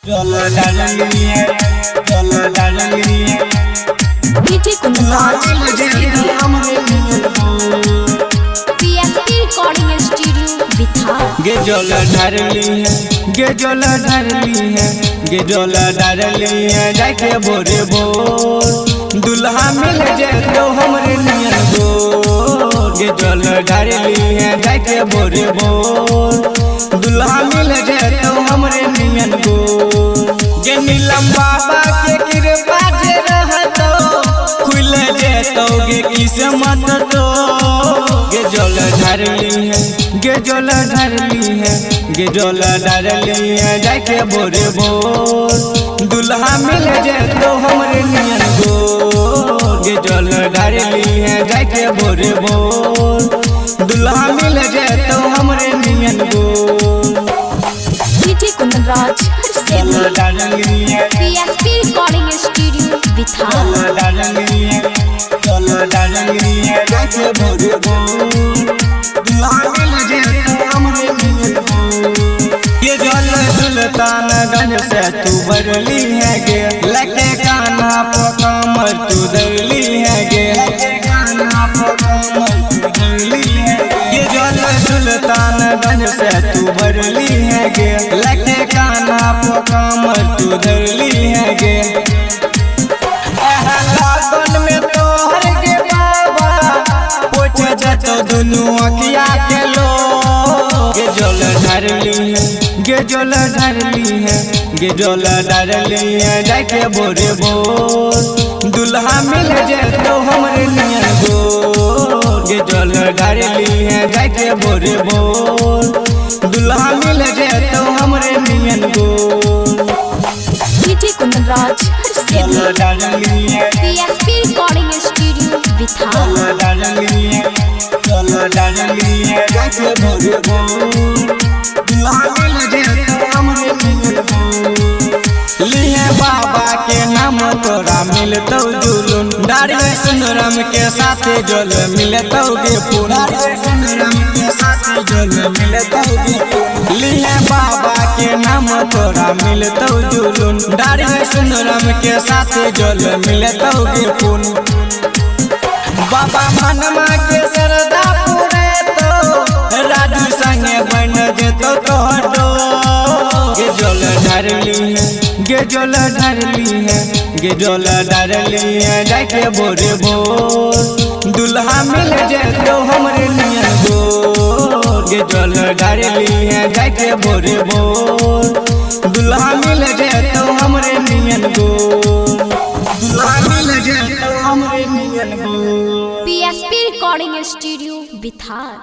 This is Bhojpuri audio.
चलो डालनी है DJ Kundraj PSP recording studio Bihar. गे जोला डालनी है गे जोला डालनी है जाके भोरे भोर दुल्हा मिल जाए तो हमरे नियन गो। गे जोला डालनी है जाके भोरे भोर दुल्हा मिल जाए तो हमरे नियन गो। गे नीलम बाबा के कृपा जे रहतो खुल जेतो गे किस्मत तो। गे जोला डालनी है गे जोला डालनी है जाके भोरे भोर दुल्हा मिल जाए तो हमरे नियन गो। गे जोला डालनी है जाके भोरे भोर दुल्हा मिल जाए तो हमरे नियन गो। डीजे कुंदराज चलो डालनी है पीएसपी रिकॉर्डिंग स्टूडियो बिहार। चलो डालनी है जाके भोरे भोर दुल्हा मिल जाए तो हमरे नियन गो। ये जल सुल्तानगंज से तू बरली है गे लगे कान्हा पे कमर तू दरली है गे ये जल सुल्तानगंज से तू बरली है गे लगे कान्हा पे कमर तू दरली है गे। लगन में तोहर गे बाबा पोछ जतो दुनू अखिया के लो। गे जोला डालनी है जाके भोरे भोर दुल्हा मिल जाए तो हमरे नियन गो। गे जोला डालनी है जाके भोरे भोर दुल्हा मिल जाए तो हमरे नियन गो। डीजे कुंदराज चलो डालनी है पीएसपी रिकॉर्डिंग स्टूडियो बिहार। चलो डालनी है जाके भोरे भोर दुल्हा मिल जाए तो हमरे नियन गो। लिए बाबा के नाम तोरा मिलतौ जुलून डारी सुनरम के साथे जल मिलतौ गे फूल। लिए बाबा के नाम तोरा मिलतौ जुलून डारी सुनरम के साथे जल मिलतौ गे फूल। बाबा मनमा के सरदा पूरे तो राजू संगे बन जेतो तोहर डो। गे जोला डालनी है जाके भोरे भोर दुल्हा मिल जाए तो हमरे नियन गो। गे जोला डालनी है जाके भोरे भोर दुल्हा मिल जाए तो हमरे नियन गो। दुल्हा मिल जाए तो हमरे नियन गो। PSP recording studio Bihar.